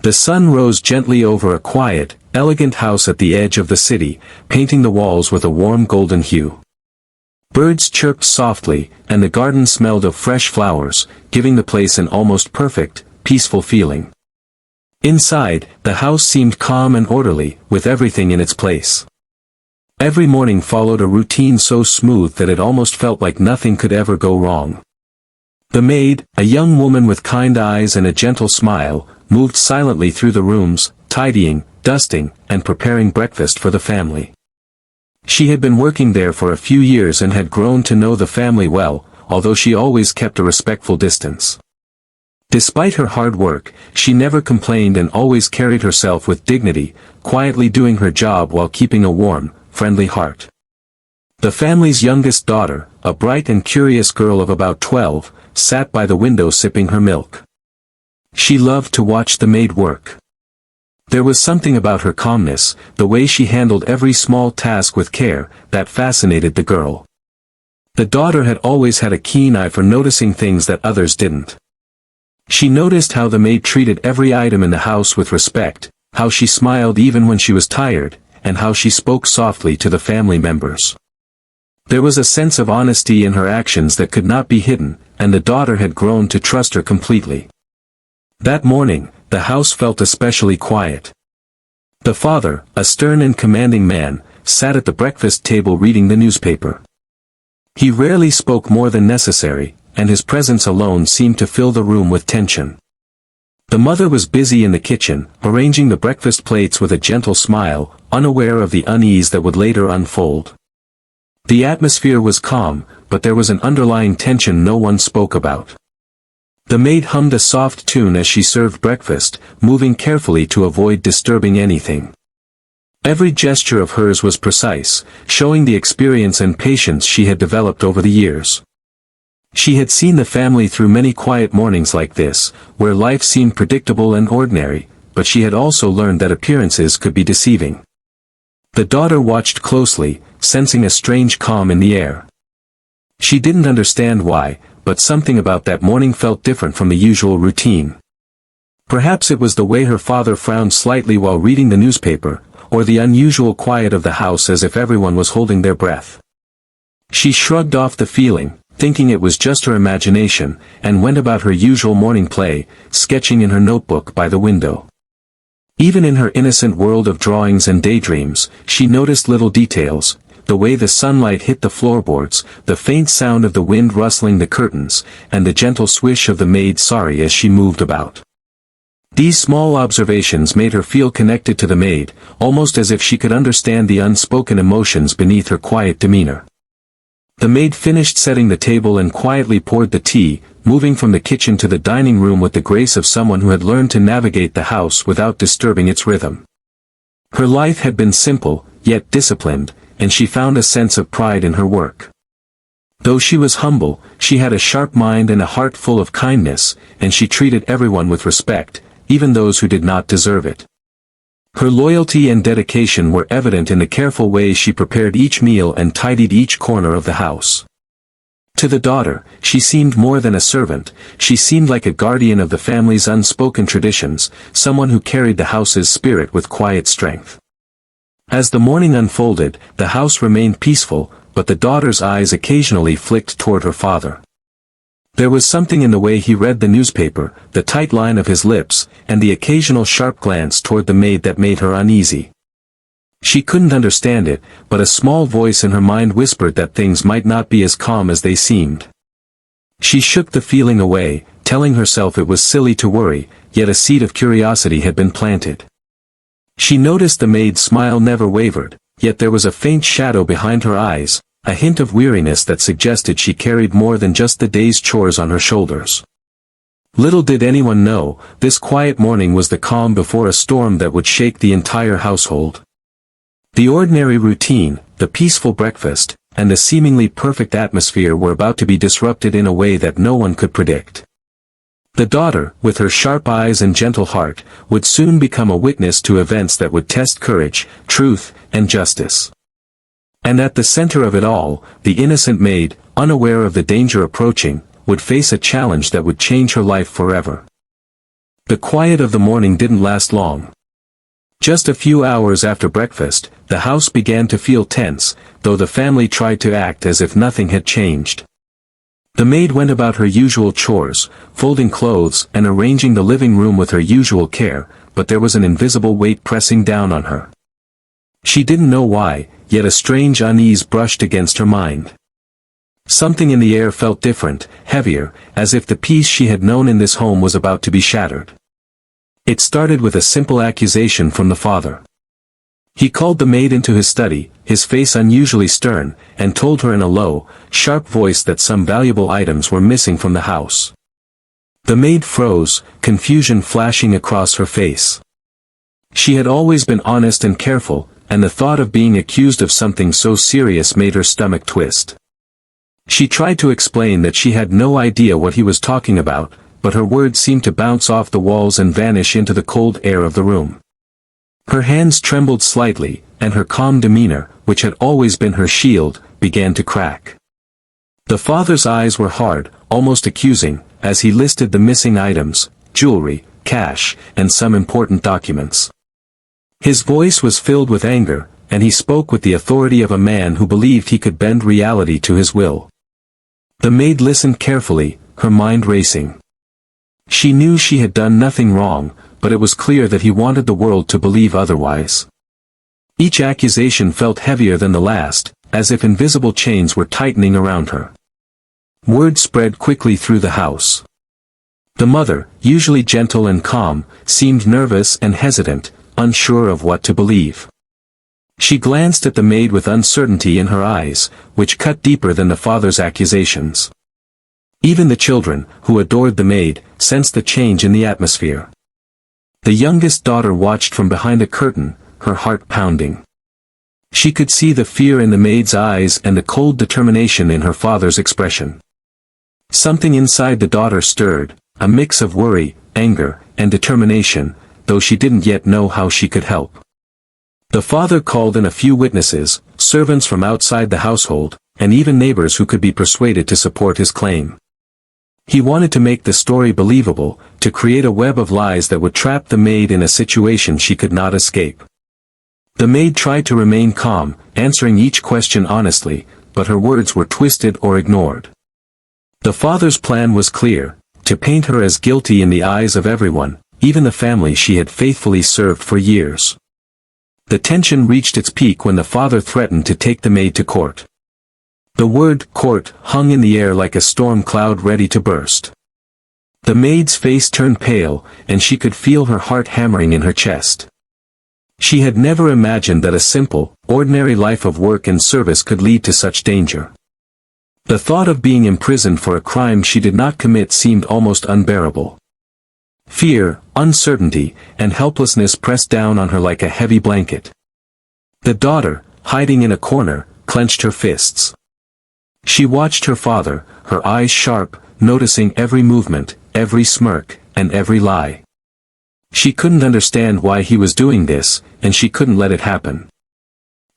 The sun rose gently over a quiet, elegant house at the edge of the city, painting the walls with a warm golden hue. Birds chirped softly, and the garden smelled of fresh flowers, giving the place an almost perfect, peaceful feeling. Inside, the house seemed calm and orderly, with everything in its place. Every morning followed a routine so smooth that it almost felt like nothing could ever go wrong. The maid, a young woman with kind eyes and a gentle smile, moved silently through the rooms, tidying, dusting, and preparing breakfast for the family. She had been working there for a few years and had grown to know the family well, although she always kept a respectful distance. Despite her hard work, she never complained and always carried herself with dignity, quietly doing her job while keeping a warm, friendly heart. The family's youngest daughter, a bright and curious girl of about 12, sat by the window sipping her milk. She loved to watch the maid work. There was something about her calmness, the way she handled every small task with care, that fascinated the girl. The daughter had always had a keen eye for noticing things that others didn't. She noticed how the maid treated every item in the house with respect, how she smiled even when she was tired, and how she spoke softly to the family members. There was a sense of honesty in her actions that could not be hidden, and the daughter had grown to trust her completely. That morning, the house felt especially quiet. The father, a stern and commanding man, sat at the breakfast table reading the newspaper. He rarely spoke more than necessary, and his presence alone seemed to fill the room with tension. The mother was busy in the kitchen, arranging the breakfast plates with a gentle smile, unaware of the unease that would later unfold. The atmosphere was calm, but there was an underlying tension no one spoke about. The maid hummed a soft tune as she served breakfast, moving carefully to avoid disturbing anything. Every gesture of hers was precise, showing the experience and patience she had developed over the years. She had seen the family through many quiet mornings like this, where life seemed predictable and ordinary, but she had also learned that appearances could be deceiving. The daughter watched closely, sensing a strange calm in the air. She didn't understand why, but something about that morning felt different from the usual routine. Perhaps it was the way her father frowned slightly while reading the newspaper, or the unusual quiet of the house as if everyone was holding their breath. She shrugged off the feeling, thinking it was just her imagination, and went about her usual morning play, sketching in her notebook by the window. Even in her innocent world of drawings and daydreams, she noticed little details, the way the sunlight hit the floorboards, the faint sound of the wind rustling the curtains, and the gentle swish of the maid's sari as she moved about. These small observations made her feel connected to the maid, almost as if she could understand the unspoken emotions beneath her quiet demeanor. The maid finished setting the table and quietly poured the tea, moving from the kitchen to the dining room with the grace of someone who had learned to navigate the house without disturbing its rhythm. Her life had been simple, yet disciplined, and she found a sense of pride in her work. Though she was humble, she had a sharp mind and a heart full of kindness, and she treated everyone with respect, even those who did not deserve it. Her loyalty and dedication were evident in the careful way she prepared each meal and tidied each corner of the house. To the daughter, she seemed more than a servant, she seemed like a guardian of the family's unspoken traditions, someone who carried the house's spirit with quiet strength. As the morning unfolded, the house remained peaceful, but the daughter's eyes occasionally flicked toward her father. There was something in the way he read the newspaper, the tight line of his lips, and the occasional sharp glance toward the maid that made her uneasy. She couldn't understand it, but a small voice in her mind whispered that things might not be as calm as they seemed. She shook the feeling away, telling herself it was silly to worry, yet a seed of curiosity had been planted. She noticed the maid's smile never wavered, yet there was a faint shadow behind her eyes, a hint of weariness that suggested she carried more than just the day's chores on her shoulders. Little did anyone know, this quiet morning was the calm before a storm that would shake the entire household. The ordinary routine, the peaceful breakfast, and the seemingly perfect atmosphere were about to be disrupted in a way that no one could predict. The daughter, with her sharp eyes and gentle heart, would soon become a witness to events that would test courage, truth, and justice. And at the center of it all, the innocent maid, unaware of the danger approaching, would face a challenge that would change her life forever. The quiet of the morning didn't last long. Just a few hours after breakfast, the house began to feel tense, though the family tried to act as if nothing had changed. The maid went about her usual chores, folding clothes and arranging the living room with her usual care, but there was an invisible weight pressing down on her. She didn't know why, yet a strange unease brushed against her mind. Something in the air felt different, heavier, as if the peace she had known in this home was about to be shattered. It started with a simple accusation from the father. He called the maid into his study, his face unusually stern, and told her in a low, sharp voice that some valuable items were missing from the house. The maid froze, confusion flashing across her face. She had always been honest and careful, and the thought of being accused of something so serious made her stomach twist. She tried to explain that she had no idea what he was talking about, but her words seemed to bounce off the walls and vanish into the cold air of the room. Her hands trembled slightly, and her calm demeanor, which had always been her shield, began to crack. The father's eyes were hard, almost accusing, as he listed the missing items, jewelry, cash, and some important documents. His voice was filled with anger, and he spoke with the authority of a man who believed he could bend reality to his will. The maid listened carefully, her mind racing. She knew she had done nothing wrong, but it was clear that he wanted the world to believe otherwise. Each accusation felt heavier than the last, as if invisible chains were tightening around her. Word spread quickly through the house. The mother, usually gentle and calm, seemed nervous and hesitant, unsure of what to believe. She glanced at the maid with uncertainty in her eyes, which cut deeper than the father's accusations. Even the children, who adored the maid, sensed the change in the atmosphere. The youngest daughter watched from behind a curtain, her heart pounding. She could see the fear in the maid's eyes and the cold determination in her father's expression. Something inside the daughter stirred, a mix of worry, anger, and determination, though she didn't yet know how she could help. The father called in a few witnesses, servants from outside the household, and even neighbors who could be persuaded to support his claim. He wanted to make the story believable, to create a web of lies that would trap the maid in a situation she could not escape. The maid tried to remain calm, answering each question honestly, but her words were twisted or ignored. The father's plan was clear, to paint her as guilty in the eyes of everyone, even the family she had faithfully served for years. The tension reached its peak when the father threatened to take the maid to court. The word court hung in the air like a storm cloud ready to burst. The maid's face turned pale, and she could feel her heart hammering in her chest. She had never imagined that a simple, ordinary life of work and service could lead to such danger. The thought of being imprisoned for a crime she did not commit seemed almost unbearable. Fear, uncertainty, and helplessness pressed down on her like a heavy blanket. The daughter, hiding in a corner, clenched her fists. She watched her father, her eyes sharp, noticing every movement, every smirk, and every lie. She couldn't understand why he was doing this, and she couldn't let it happen.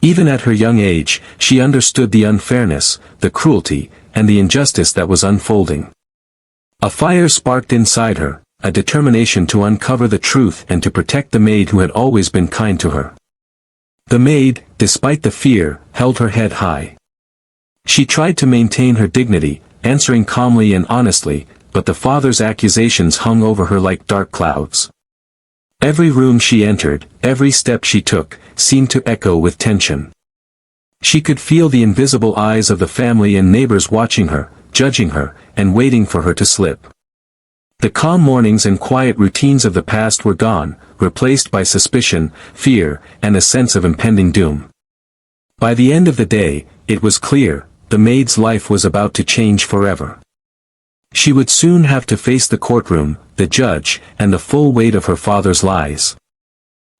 Even at her young age, she understood the unfairness, the cruelty, and the injustice that was unfolding. A fire sparked inside her, a determination to uncover the truth and to protect the maid who had always been kind to her. The maid, despite the fear, held her head high. She tried to maintain her dignity, answering calmly and honestly, but the father's accusations hung over her like dark clouds. Every room she entered, every step she took, seemed to echo with tension. She could feel the invisible eyes of the family and neighbors watching her, judging her, and waiting for her to slip. The calm mornings and quiet routines of the past were gone, replaced by suspicion, fear, and a sense of impending doom. By the end of the day, it was clear, the maid's life was about to change forever. She would soon have to face the courtroom, the judge, and the full weight of her father's lies.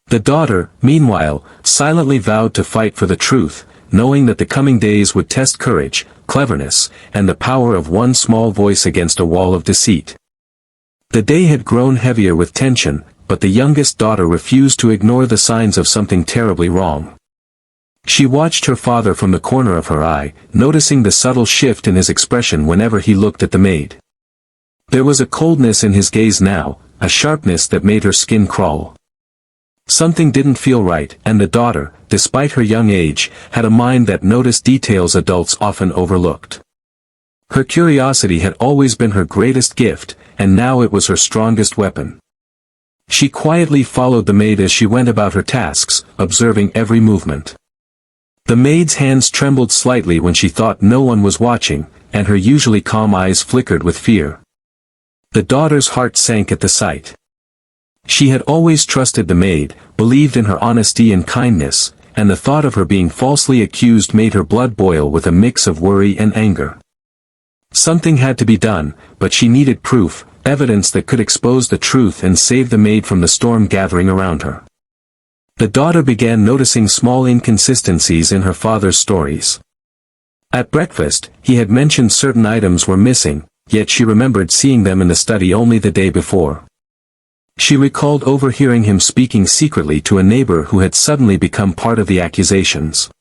The daughter, meanwhile, silently vowed to fight for the truth, knowing that the coming days would test courage, cleverness, and the power of one small voice against a wall of deceit. The day had grown heavier with tension, but the youngest daughter refused to ignore the signs of something terribly wrong. She watched her father from the corner of her eye, noticing the subtle shift in his expression whenever he looked at the maid. There was a coldness in his gaze now, a sharpness that made her skin crawl. Something didn't feel right, and the daughter, despite her young age, had a mind that noticed details adults often overlooked. Her curiosity had always been her greatest gift, and now it was her strongest weapon. She quietly followed the maid as she went about her tasks, observing every movement. The maid's hands trembled slightly when she thought no one was watching, and her usually calm eyes flickered with fear. The daughter's heart sank at the sight. She had always trusted the maid, believed in her honesty and kindness, and the thought of her being falsely accused made her blood boil with a mix of worry and anger. Something had to be done, but she needed proof, evidence that could expose the truth and save the maid from the storm gathering around her. The daughter began noticing small inconsistencies in her father's stories. At breakfast, he had mentioned certain items were missing, yet she remembered seeing them in the study only the day before. She recalled overhearing him speaking secretly to a neighbor who had suddenly become part of the accusations.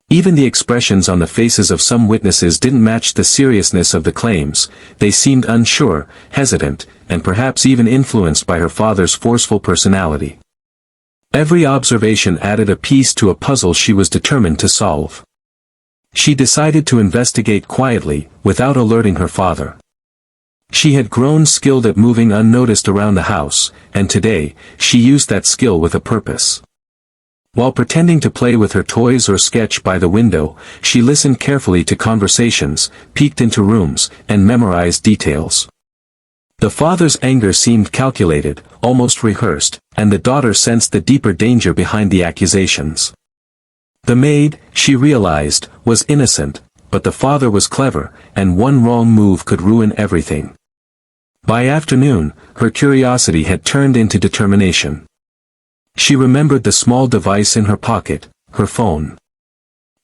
Even the expressions on the faces of some witnesses didn't match the seriousness of the claims. They seemed unsure, hesitant, and perhaps even influenced by her father's forceful personality. Every observation added a piece to a puzzle she was determined to solve. She decided to investigate quietly, without alerting her father. She had grown skilled at moving unnoticed around the house, and today, she used that skill with a purpose. While pretending to play with her toys or sketch by the window, she listened carefully to conversations, peeked into rooms, and memorized details. The father's anger seemed calculated, almost rehearsed, and the daughter sensed the deeper danger behind the accusations. The maid, she realized, was innocent, but the father was clever, and one wrong move could ruin everything. By afternoon, her curiosity had turned into determination. She remembered the small device in her pocket, her phone.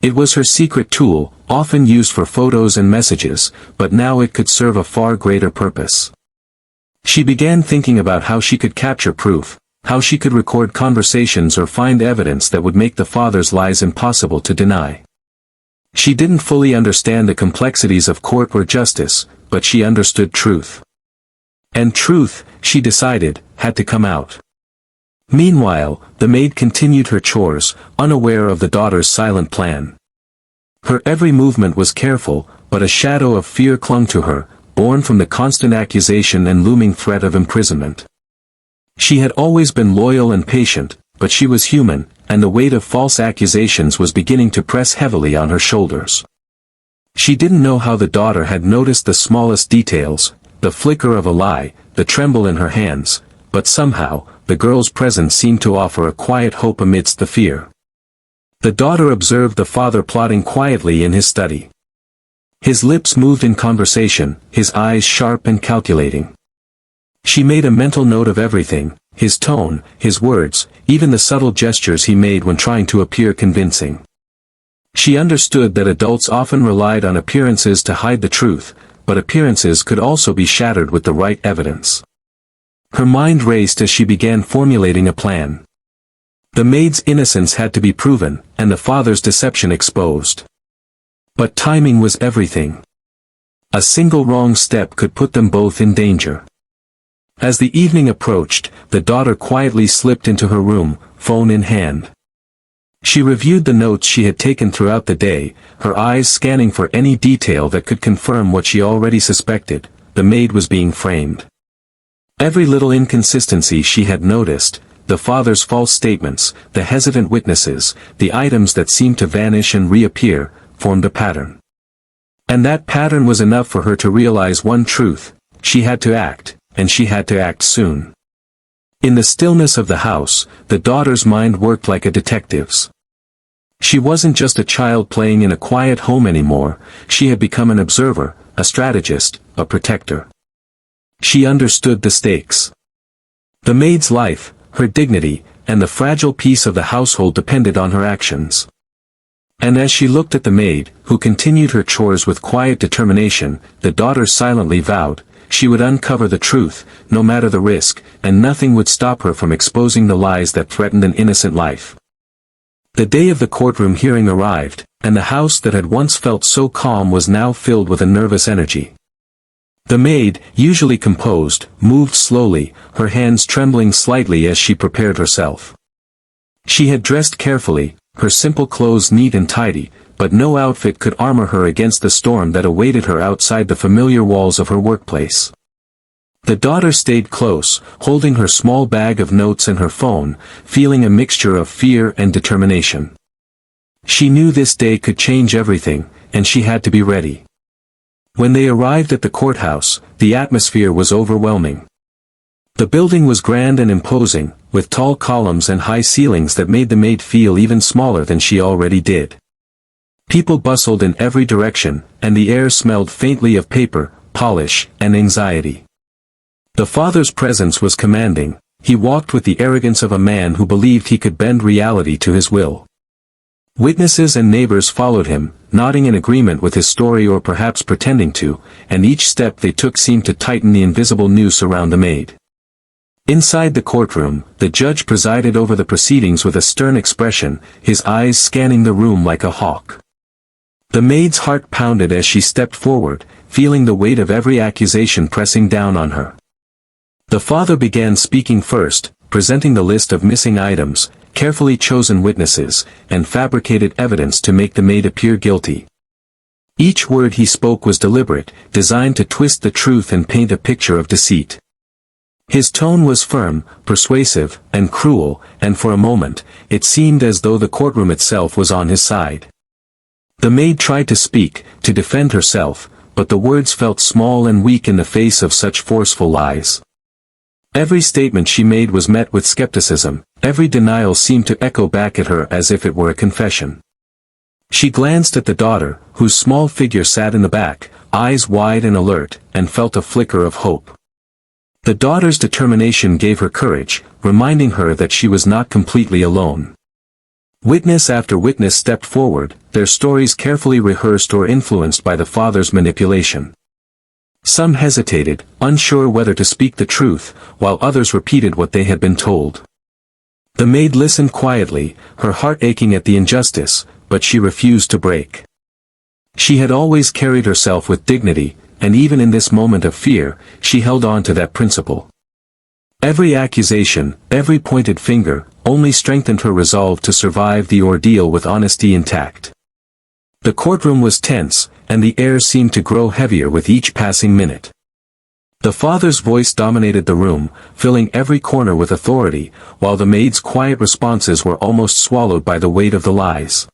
It was her secret tool, often used for photos and messages, but now it could serve a far greater purpose. She began thinking about how she could capture proof, how she could record conversations or find evidence that would make the father's lies impossible to deny. She didn't fully understand the complexities of court or justice, but she understood truth. And truth, she decided, had to come out. Meanwhile, the maid continued her chores, unaware of the daughter's silent plan. Her every movement was careful, but a shadow of fear clung to her, born from the constant accusation and looming threat of imprisonment. She had always been loyal and patient, but she was human, and the weight of false accusations was beginning to press heavily on her shoulders. She didn't know how the daughter had noticed the smallest details, the flicker of a lie, the tremble in her hands, but somehow, the girl's presence seemed to offer a quiet hope amidst the fear. The daughter observed the father plotting quietly in his study. His lips moved in conversation, his eyes sharp and calculating. She made a mental note of everything, his tone, his words, even the subtle gestures he made when trying to appear convincing. She understood that adults often relied on appearances to hide the truth, but appearances could also be shattered with the right evidence. Her mind raced as she began formulating a plan. The maid's innocence had to be proven, and the father's deception exposed. But timing was everything. A single wrong step could put them both in danger. As the evening approached, the daughter quietly slipped into her room, phone in hand. She reviewed the notes she had taken throughout the day, her eyes scanning for any detail that could confirm what she already suspected: the maid was being framed. Every little inconsistency she had noticed, the father's false statements, the hesitant witnesses, the items that seemed to vanish and reappear, formed a pattern. And that pattern was enough for her to realize one truth: she had to act, and she had to act soon. In the stillness of the house, the daughter's mind worked like a detective's. She wasn't just a child playing in a quiet home anymore, she had become an observer, a strategist, a protector. She understood the stakes. The maid's life, her dignity, and the fragile peace of the household depended on her actions. And as she looked at the maid, who continued her chores with quiet determination, the daughter silently vowed, she would uncover the truth, no matter the risk, and nothing would stop her from exposing the lies that threatened an innocent life. The day of the courtroom hearing arrived, and the house that had once felt so calm was now filled with a nervous energy. The maid, usually composed, moved slowly, her hands trembling slightly as she prepared herself. She had dressed carefully, her simple clothes neat and tidy, but no outfit could armor her against the storm that awaited her outside the familiar walls of her workplace. The daughter stayed close, holding her small bag of notes and her phone, feeling a mixture of fear and determination. She knew this day could change everything, and she had to be ready. When they arrived at the courthouse, the atmosphere was overwhelming. The building was grand and imposing, with tall columns and high ceilings that made the maid feel even smaller than she already did. People bustled in every direction, and the air smelled faintly of paper, polish, and anxiety. The father's presence was commanding. He walked with the arrogance of a man who believed he could bend reality to his will. Witnesses and neighbors followed him, nodding in agreement with his story or perhaps pretending to, and each step they took seemed to tighten the invisible noose around the maid. Inside the courtroom, the judge presided over the proceedings with a stern expression, his eyes scanning the room like a hawk. The maid's heart pounded as she stepped forward, feeling the weight of every accusation pressing down on her. The father began speaking first, presenting the list of missing items, carefully chosen witnesses, and fabricated evidence to make the maid appear guilty. Each word he spoke was deliberate, designed to twist the truth and paint a picture of deceit. His tone was firm, persuasive, and cruel, and for a moment, it seemed as though the courtroom itself was on his side. The maid tried to speak, to defend herself, but the words felt small and weak in the face of such forceful lies. Every statement she made was met with skepticism, every denial seemed to echo back at her as if it were a confession. She glanced at the daughter, whose small figure sat in the back, eyes wide and alert, and felt a flicker of hope. The daughter's determination gave her courage, reminding her that she was not completely alone. Witness after witness stepped forward, their stories carefully rehearsed or influenced by the father's manipulation. Some hesitated, unsure whether to speak the truth, while others repeated what they had been told. The maid listened quietly, her heart aching at the injustice, but she refused to break. She had always carried herself with dignity, and even in this moment of fear, she held on to that principle. Every accusation, every pointed finger, only strengthened her resolve to survive the ordeal with honesty intact. The courtroom was tense, and the air seemed to grow heavier with each passing minute. The father's voice dominated the room, filling every corner with authority, while the maid's quiet responses were almost swallowed by the weight of the lies.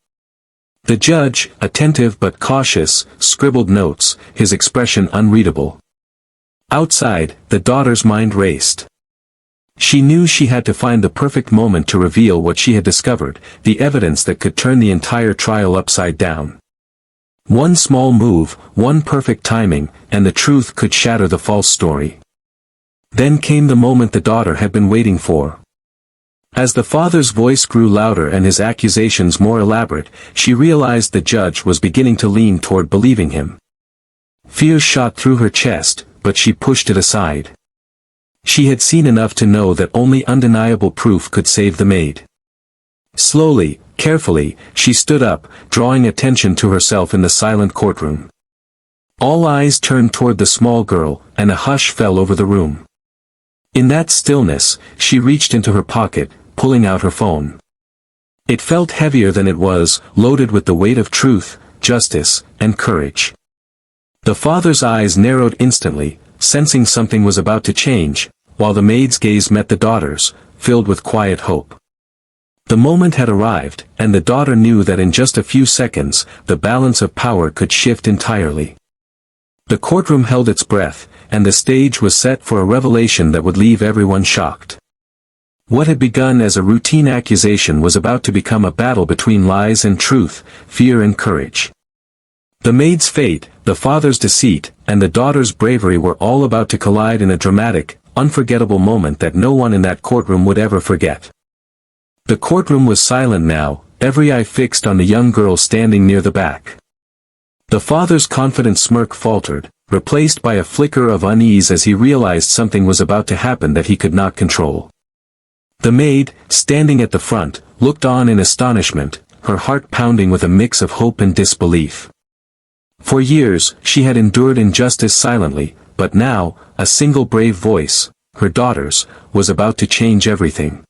The judge, attentive but cautious, scribbled notes, his expression unreadable. Outside, the daughter's mind raced. She knew she had to find the perfect moment to reveal what she had discovered, the evidence that could turn the entire trial upside down. One small move, one perfect timing, and the truth could shatter the false story. Then came the moment the daughter had been waiting for. As the father's voice grew louder and his accusations more elaborate, she realized the judge was beginning to lean toward believing him. Fear shot through her chest, but she pushed it aside. She had seen enough to know that only undeniable proof could save the maid. Slowly, carefully, she stood up, drawing attention to herself in the silent courtroom. All eyes turned toward the small girl, and a hush fell over the room. In that stillness, she reached into her pocket, pulling out her phone. It felt heavier than it was, loaded with the weight of truth, justice, and courage. The father's eyes narrowed instantly, sensing something was about to change, while the maid's gaze met the daughter's, filled with quiet hope. The moment had arrived, and the daughter knew that in just a few seconds, the balance of power could shift entirely. The courtroom held its breath, and the stage was set for a revelation that would leave everyone shocked. What had begun as a routine accusation was about to become a battle between lies and truth, fear and courage. The maid's fate, the father's deceit, and the daughter's bravery were all about to collide in a dramatic, unforgettable moment that no one in that courtroom would ever forget. The courtroom was silent now, every eye fixed on the young girl standing near the back. The father's confident smirk faltered, replaced by a flicker of unease as he realized something was about to happen that he could not control. The maid, standing at the front, looked on in astonishment, her heart pounding with a mix of hope and disbelief. For years, she had endured injustice silently, but now, a single brave voice, her daughter's, was about to change everything.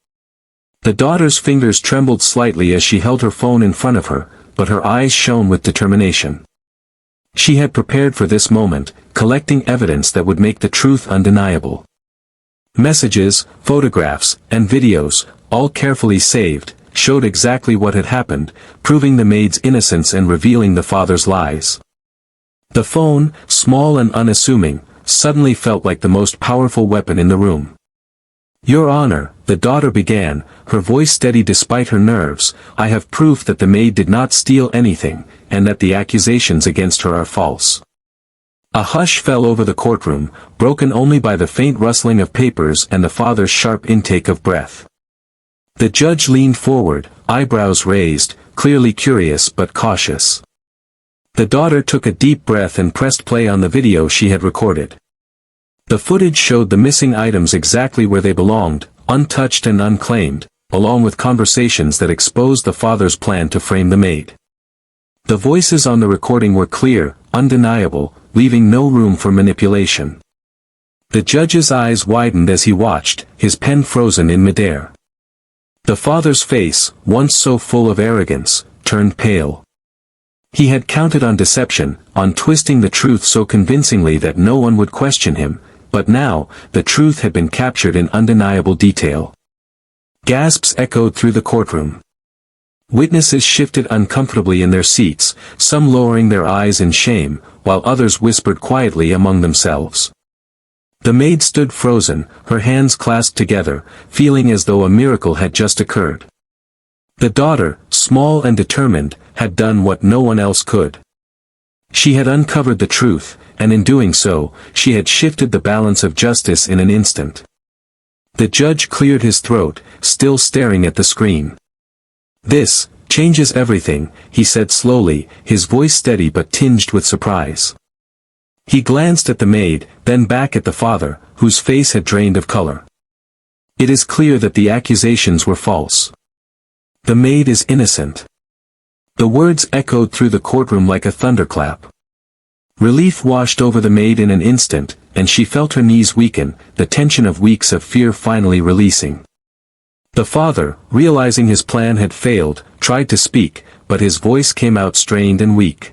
The daughter's fingers trembled slightly as she held her phone in front of her, but her eyes shone with determination. She had prepared for this moment, collecting evidence that would make the truth undeniable. Messages, photographs, and videos, all carefully saved, showed exactly what had happened, proving the maid's innocence and revealing the father's lies. The phone, small and unassuming, suddenly felt like the most powerful weapon in the room. "Your Honor," the daughter began, her voice steady despite her nerves, "I have proof that the maid did not steal anything, and that the accusations against her are false." A hush fell over the courtroom, broken only by the faint rustling of papers and the father's sharp intake of breath. The judge leaned forward, eyebrows raised, clearly curious but cautious. The daughter took a deep breath and pressed play on the video she had recorded. The footage showed the missing items exactly where they belonged, untouched and unclaimed, along with conversations that exposed the father's plan to frame the maid. The voices on the recording were clear, undeniable, leaving no room for manipulation. The judge's eyes widened as he watched, his pen frozen in midair. The father's face, once so full of arrogance, turned pale. He had counted on deception, on twisting the truth so convincingly that no one would question him, but now, the truth had been captured in undeniable detail. Gasps echoed through the courtroom. Witnesses shifted uncomfortably in their seats, some lowering their eyes in shame, while others whispered quietly among themselves. The maid stood frozen, her hands clasped together, feeling as though a miracle had just occurred. The daughter, small and determined, had done what no one else could. She had uncovered the truth, and in doing so, she had shifted the balance of justice in an instant. The judge cleared his throat, still staring at the screen. "This changes everything," he said slowly, his voice steady but tinged with surprise. He glanced at the maid, then back at the father, whose face had drained of color. "It is clear that the accusations were false. The maid is innocent." The words echoed through the courtroom like a thunderclap. Relief washed over the maid in an instant, and she felt her knees weaken, the tension of weeks of fear finally releasing. The father, realizing his plan had failed, tried to speak, but his voice came out strained and weak.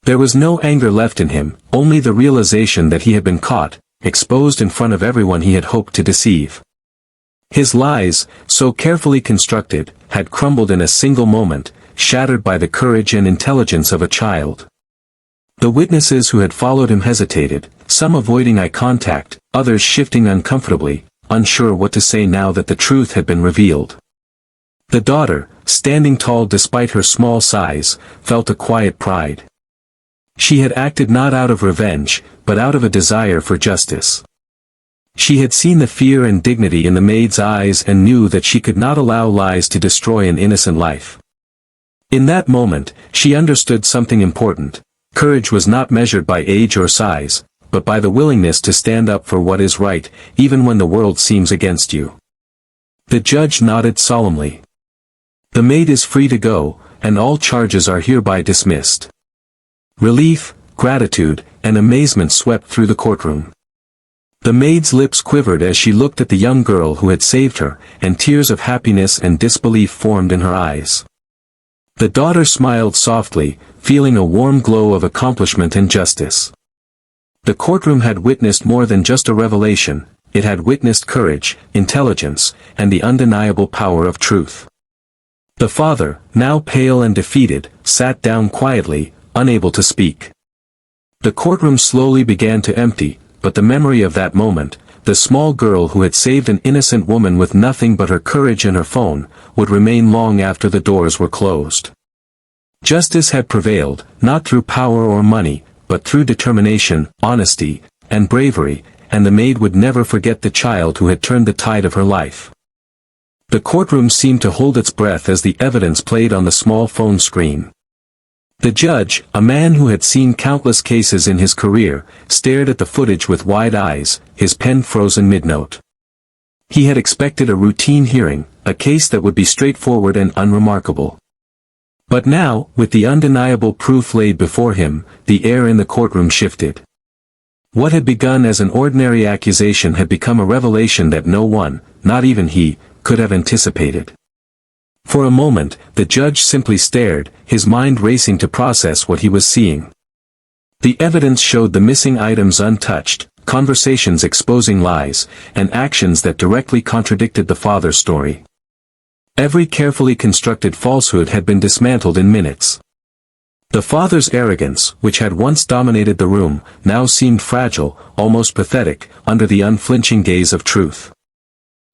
There was no anger left in him, only the realization that he had been caught, exposed in front of everyone he had hoped to deceive. His lies, so carefully constructed, had crumbled in a single moment, shattered by the courage and intelligence of a child. The witnesses who had followed him hesitated, some avoiding eye contact, others shifting uncomfortably, unsure what to say now that the truth had been revealed. The daughter, standing tall despite her small size, felt a quiet pride. She had acted not out of revenge, but out of a desire for justice. She had seen the fear and dignity in the maid's eyes and knew that she could not allow lies to destroy an innocent life. In that moment, she understood something important. Courage was not measured by age or size, but by the willingness to stand up for what is right, even when the world seems against you. The judge nodded solemnly. "The maid is free to go, and all charges are hereby dismissed." Relief, gratitude, and amazement swept through the courtroom. The maid's lips quivered as she looked at the young girl who had saved her, and tears of happiness and disbelief formed in her eyes. The daughter smiled softly, feeling a warm glow of accomplishment and justice. The courtroom had witnessed more than just a revelation, it had witnessed courage, intelligence, and the undeniable power of truth. The father, now pale and defeated, sat down quietly, unable to speak. The courtroom slowly began to empty, but the memory of that moment, the small girl who had saved an innocent woman with nothing but her courage and her phone, would remain long after the doors were closed. Justice had prevailed, not through power or money, but through determination, honesty, and bravery, and the maid would never forget the child who had turned the tide of her life. The courtroom seemed to hold its breath as the evidence played on the small phone screen. The judge, a man who had seen countless cases in his career, stared at the footage with wide eyes, his pen frozen mid-note. He had expected a routine hearing, a case that would be straightforward and unremarkable. But now, with the undeniable proof laid before him, the air in the courtroom shifted. What had begun as an ordinary accusation had become a revelation that no one, not even he, could have anticipated. For a moment, the judge simply stared, his mind racing to process what he was seeing. The evidence showed the missing items untouched, conversations exposing lies, and actions that directly contradicted the father's story. Every carefully constructed falsehood had been dismantled in minutes. The father's arrogance, which had once dominated the room, now seemed fragile, almost pathetic, under the unflinching gaze of truth.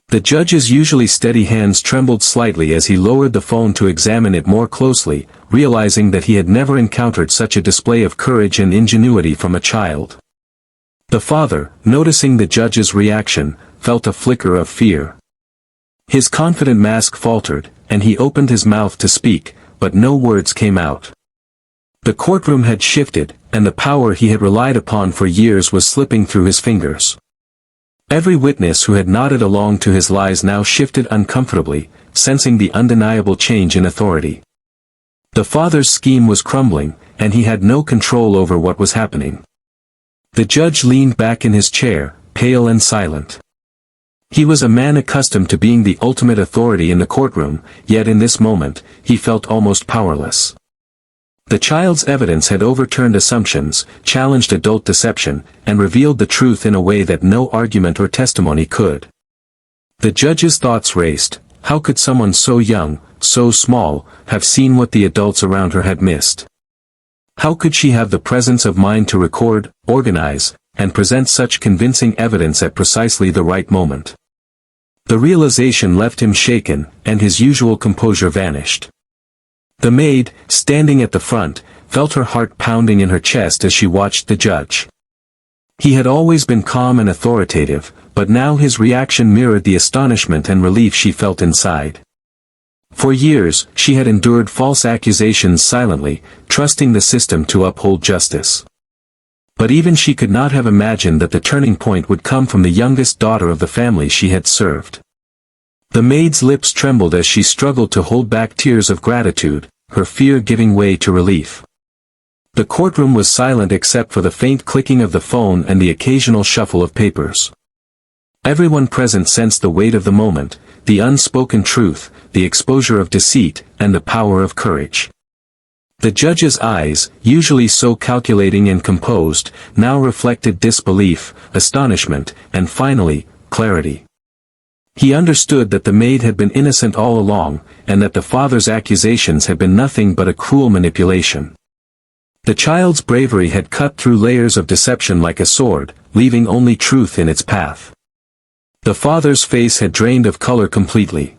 The judge's usually steady hands trembled slightly as he lowered the phone to examine it more closely, realizing that he had never encountered such a display of courage and ingenuity from a child. The father, noticing the judge's reaction, felt a flicker of fear. His confident mask faltered, and he opened his mouth to speak, but no words came out. The courtroom had shifted, and the power he had relied upon for years was slipping through his fingers. Every witness who had nodded along to his lies now shifted uncomfortably, sensing the undeniable change in authority. The father's scheme was crumbling, and he had no control over what was happening. The judge leaned back in his chair, pale and silent. He was a man accustomed to being the ultimate authority in the courtroom, yet in this moment, he felt almost powerless. The child's evidence had overturned assumptions, challenged adult deception, and revealed the truth in a way that no argument or testimony could. The judge's thoughts raced. How could someone so young, so small, have seen what the adults around her had missed? How could she have the presence of mind to record, organize, and present such convincing evidence at precisely the right moment? The realization left him shaken, and his usual composure vanished. The maid, standing at the front, felt her heart pounding in her chest as she watched the judge. He had always been calm and authoritative, but now his reaction mirrored the astonishment and relief she felt inside. For years, she had endured false accusations silently, trusting the system to uphold justice. But even she could not have imagined that the turning point would come from the youngest daughter of the family she had served. The maid's lips trembled as she struggled to hold back tears of gratitude, her fear giving way to relief. The courtroom was silent except for the faint clicking of the phone and the occasional shuffle of papers. Everyone present sensed the weight of the moment, the unspoken truth, the exposure of deceit, and the power of courage. The judge's eyes, usually so calculating and composed, now reflected disbelief, astonishment, and finally, clarity. He understood that the maid had been innocent all along, and that the father's accusations had been nothing but a cruel manipulation. The child's bravery had cut through layers of deception like a sword, leaving only truth in its path. The father's face had drained of color completely.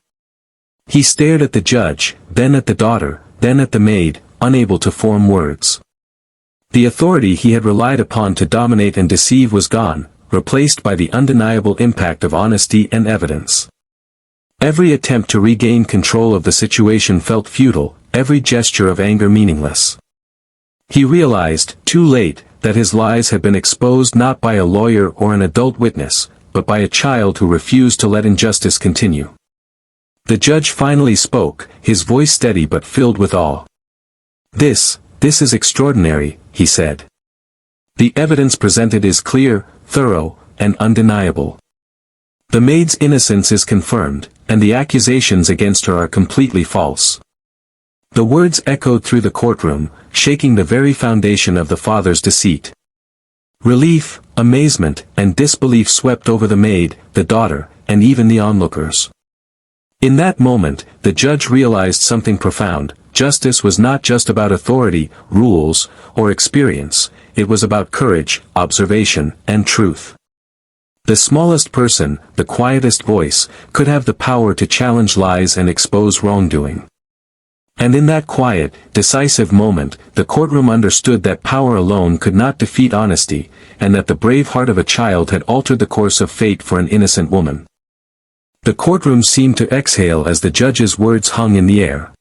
He stared at the judge, then at the daughter, then at the maid, unable to form words. The authority he had relied upon to dominate and deceive was gone, replaced by the undeniable impact of honesty and evidence. Every attempt to regain control of the situation felt futile, every gesture of anger meaningless. He realized, too late, that his lies had been exposed not by a lawyer or an adult witness, but by a child who refused to let injustice continue. The judge finally spoke, his voice steady but filled with awe. This is extraordinary, he said. The evidence presented is clear, thorough, and undeniable. The maid's innocence is confirmed, and the accusations against her are completely false. The words echoed through the courtroom, shaking the very foundation of the father's deceit. Relief, amazement, and disbelief swept over the maid, the daughter, and even the onlookers. In that moment, the judge realized something profound. Justice was not just about authority, rules, or experience, it was about courage, observation, and truth. The smallest person, the quietest voice, could have the power to challenge lies and expose wrongdoing. And in that quiet, decisive moment, the courtroom understood that power alone could not defeat honesty, and that the brave heart of a child had altered the course of fate for an innocent woman. The courtroom seemed to exhale as the judge's words hung in the air.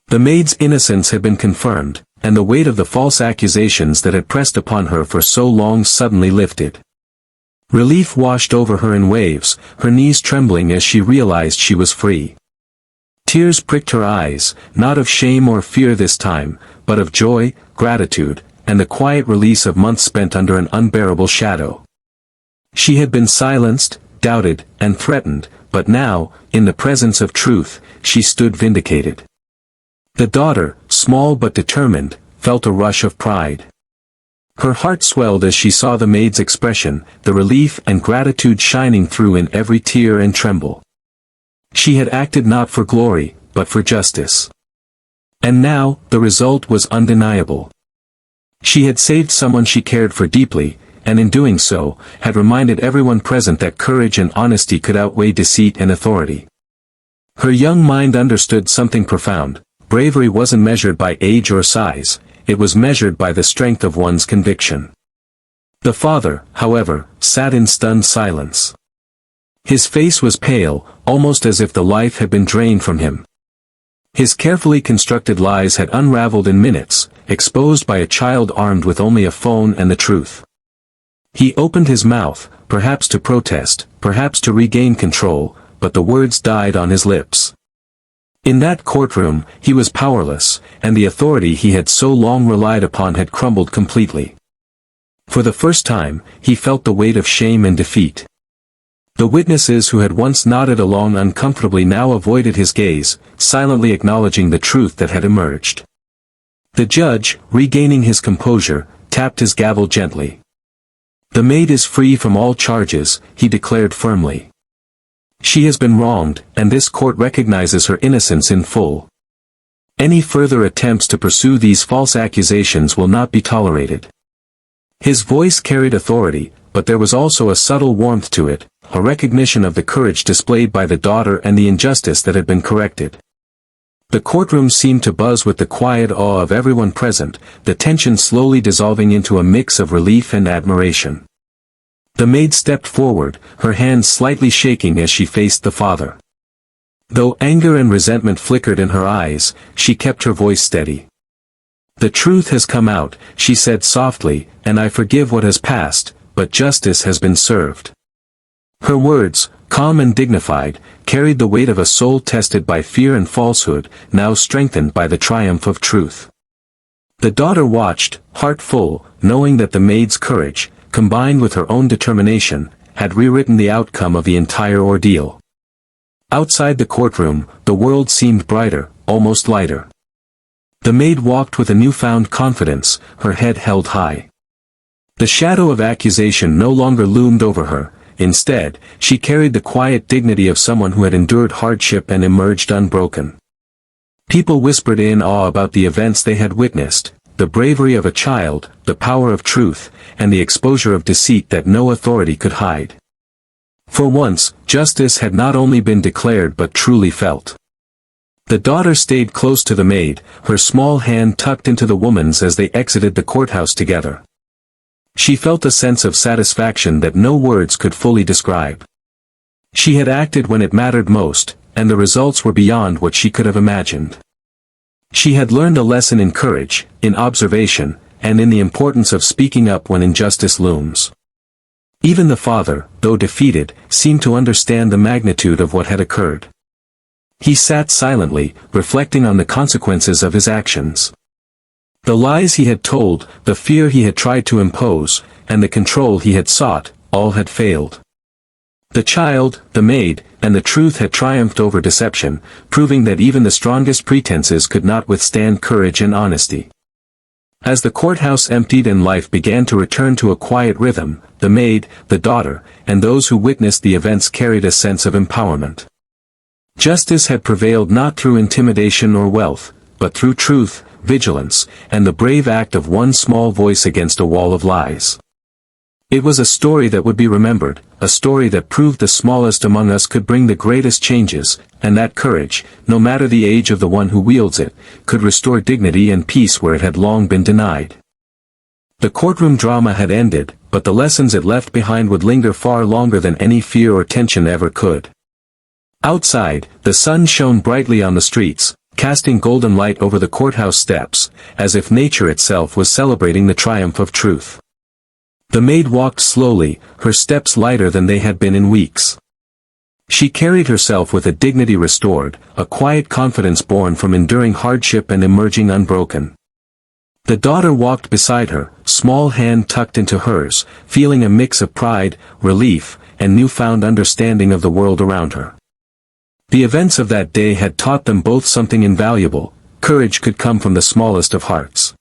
The maid's innocence had been confirmed, and the weight of the false accusations that had pressed upon her for so long suddenly lifted. Relief washed over her in waves, her knees trembling as she realized she was free. Tears pricked her eyes, not of shame or fear this time, but of joy, gratitude, and the quiet release of months spent under an unbearable shadow. She had been silenced, doubted, and threatened, but now, in the presence of truth, she stood vindicated. The daughter, small but determined, felt a rush of pride. Her heart swelled as she saw the maid's expression, the relief and gratitude shining through in every tear and tremble. She had acted not for glory, but for justice. And now, the result was undeniable. She had saved someone she cared for deeply, and in doing so, had reminded everyone present that courage and honesty could outweigh deceit and authority. Her young mind understood something profound. Bravery wasn't measured by age or size, it was measured by the strength of one's conviction. The father, however, sat in stunned silence. His face was pale, almost as if the life had been drained from him. His carefully constructed lies had unraveled in minutes, exposed by a child armed with only a phone and the truth. He opened his mouth, perhaps to protest, perhaps to regain control, but the words died on his lips. In that courtroom, he was powerless, and the authority he had so long relied upon had crumbled completely. For the first time, he felt the weight of shame and defeat. The witnesses who had once nodded along uncomfortably now avoided his gaze, silently acknowledging the truth that had emerged. The judge, regaining his composure, tapped his gavel gently. "The maid is free from all charges," he declared firmly. "She has been wronged, and this court recognizes her innocence in full. Any further attempts to pursue these false accusations will not be tolerated." His voice carried authority, but there was also a subtle warmth to it, a recognition of the courage displayed by the daughter and the injustice that had been corrected. The courtroom seemed to buzz with the quiet awe of everyone present, the tension slowly dissolving into a mix of relief and admiration. The maid stepped forward, her hands slightly shaking as she faced the father. Though anger and resentment flickered in her eyes, she kept her voice steady. "The truth has come out," she said softly, "and I forgive what has passed, but justice has been served." Her words, calm and dignified, carried the weight of a soul tested by fear and falsehood, now strengthened by the triumph of truth. The daughter watched, heart full, knowing that the maid's courage, combined with her own determination, had rewritten the outcome of the entire ordeal. Outside the courtroom, the world seemed brighter, almost lighter. The maid walked with a newfound confidence, her head held high. The shadow of accusation no longer loomed over her. Instead, she carried the quiet dignity of someone who had endured hardship and emerged unbroken. People whispered in awe about the events they had witnessed, the bravery of a child, the power of truth, and the exposure of deceit that no authority could hide. For once, justice had not only been declared but truly felt. The daughter stayed close to the maid, her small hand tucked into the woman's as they exited the courthouse together. She felt a sense of satisfaction that no words could fully describe. She had acted when it mattered most, and the results were beyond what she could have imagined. She had learned a lesson in courage, in observation, and in the importance of speaking up when injustice looms. Even the father, though defeated, seemed to understand the magnitude of what had occurred. He sat silently, reflecting on the consequences of his actions. The lies he had told, the fear he had tried to impose, and the control he had sought, all had failed. The child, the maid, and the truth had triumphed over deception, proving that even the strongest pretenses could not withstand courage and honesty. As the courthouse emptied and life began to return to a quiet rhythm, the maid, the daughter, and those who witnessed the events carried a sense of empowerment. Justice had prevailed not through intimidation or wealth, but through truth, vigilance, and the brave act of one small voice against a wall of lies. It was a story that would be remembered, a story that proved the smallest among us could bring the greatest changes, and that courage, no matter the age of the one who wields it, could restore dignity and peace where it had long been denied. The courtroom drama had ended, but the lessons it left behind would linger far longer than any fear or tension ever could. Outside, the sun shone brightly on the streets, casting golden light over the courthouse steps, as if nature itself was celebrating the triumph of truth. The maid walked slowly, her steps lighter than they had been in weeks. She carried herself with a dignity restored, a quiet confidence born from enduring hardship and emerging unbroken. The daughter walked beside her, small hand tucked into hers, feeling a mix of pride, relief, and newfound understanding of the world around her. The events of that day had taught them both something invaluable: courage could come from the smallest of hearts.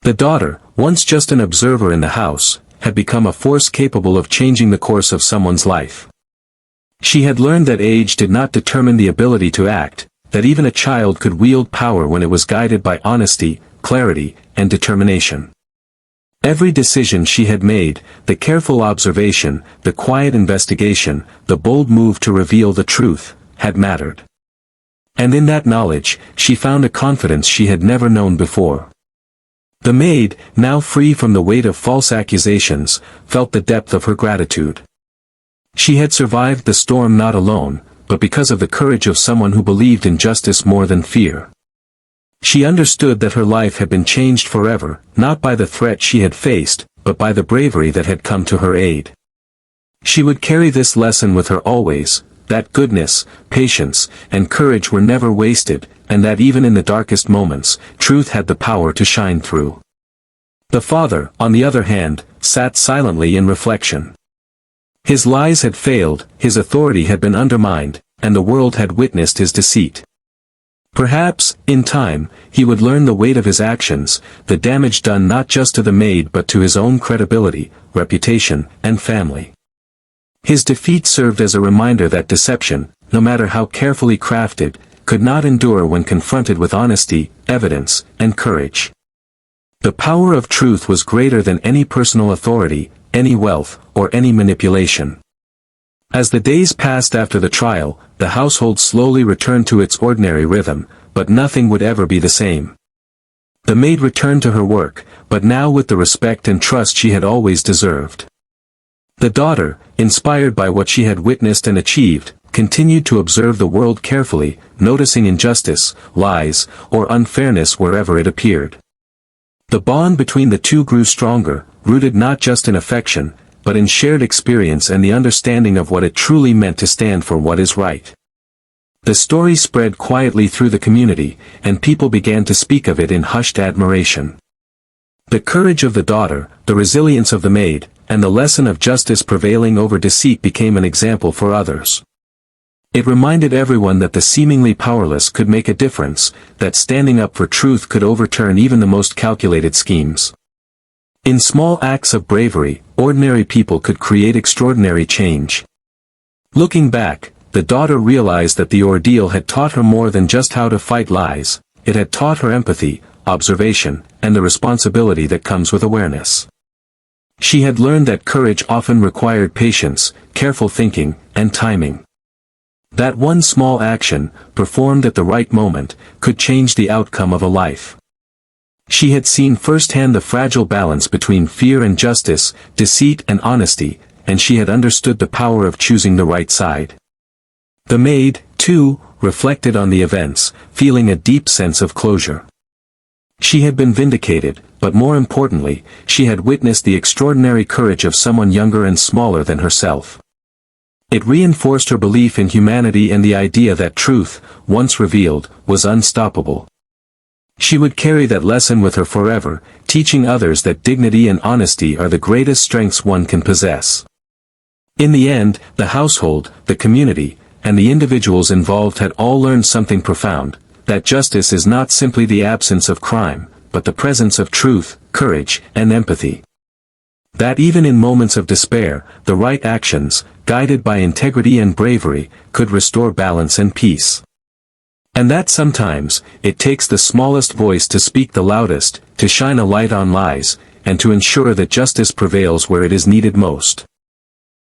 The daughter, once just an observer in the house, had become a force capable of changing the course of someone's life. She had learned that age did not determine the ability to act, that even a child could wield power when it was guided by honesty, clarity, and determination. Every decision she had made, the careful observation, the quiet investigation, the bold move to reveal the truth, had mattered. And in that knowledge, she found a confidence she had never known before. The maid, now free from the weight of false accusations, felt the depth of her gratitude. She had survived the storm not alone, but because of the courage of someone who believed in justice more than fear. She understood that her life had been changed forever, not by the threat she had faced, but by the bravery that had come to her aid. She would carry this lesson with her always, that goodness, patience, and courage were never wasted, and that even in the darkest moments, truth had the power to shine through. The father, on the other hand, sat silently in reflection. His lies had failed, his authority had been undermined, and the world had witnessed his deceit. Perhaps, in time, he would learn the weight of his actions, the damage done not just to the maid but to his own credibility, reputation, and family. His defeat served as a reminder that deception, no matter how carefully crafted, could not endure when confronted with honesty, evidence, and courage. The power of truth was greater than any personal authority, any wealth, or any manipulation. As the days passed after the trial, the household slowly returned to its ordinary rhythm, but nothing would ever be the same. The maid returned to her work, but now with the respect and trust she had always deserved. The daughter, inspired by what she had witnessed and achieved, continued to observe the world carefully, noticing injustice, lies, or unfairness wherever it appeared. The bond between the two grew stronger, rooted not just in affection, but in shared experience and the understanding of what it truly meant to stand for what is right. The story spread quietly through the community, and people began to speak of it in hushed admiration. The courage of the daughter, the resilience of the maid, and the lesson of justice prevailing over deceit became an example for others. It reminded everyone that the seemingly powerless could make a difference, that standing up for truth could overturn even the most calculated schemes. In small acts of bravery, ordinary people could create extraordinary change. Looking back, the daughter realized that the ordeal had taught her more than just how to fight lies. It had taught her empathy, observation, and the responsibility that comes with awareness. She had learned that courage often required patience, careful thinking, and timing. That one small action, performed at the right moment, could change the outcome of a life. She had seen firsthand the fragile balance between fear and justice, deceit and honesty, and she had understood the power of choosing the right side. The maid, too, reflected on the events, feeling a deep sense of closure. She had been vindicated, but more importantly, she had witnessed the extraordinary courage of someone younger and smaller than herself. It reinforced her belief in humanity and the idea that truth, once revealed, was unstoppable. She would carry that lesson with her forever, teaching others that dignity and honesty are the greatest strengths one can possess. In the end, the household, the community, and the individuals involved had all learned something profound, that justice is not simply the absence of crime, but the presence of truth, courage, and empathy. That even in moments of despair, the right actions, guided by integrity and bravery, could restore balance and peace. And that sometimes, it takes the smallest voice to speak the loudest, to shine a light on lies, and to ensure that justice prevails where it is needed most.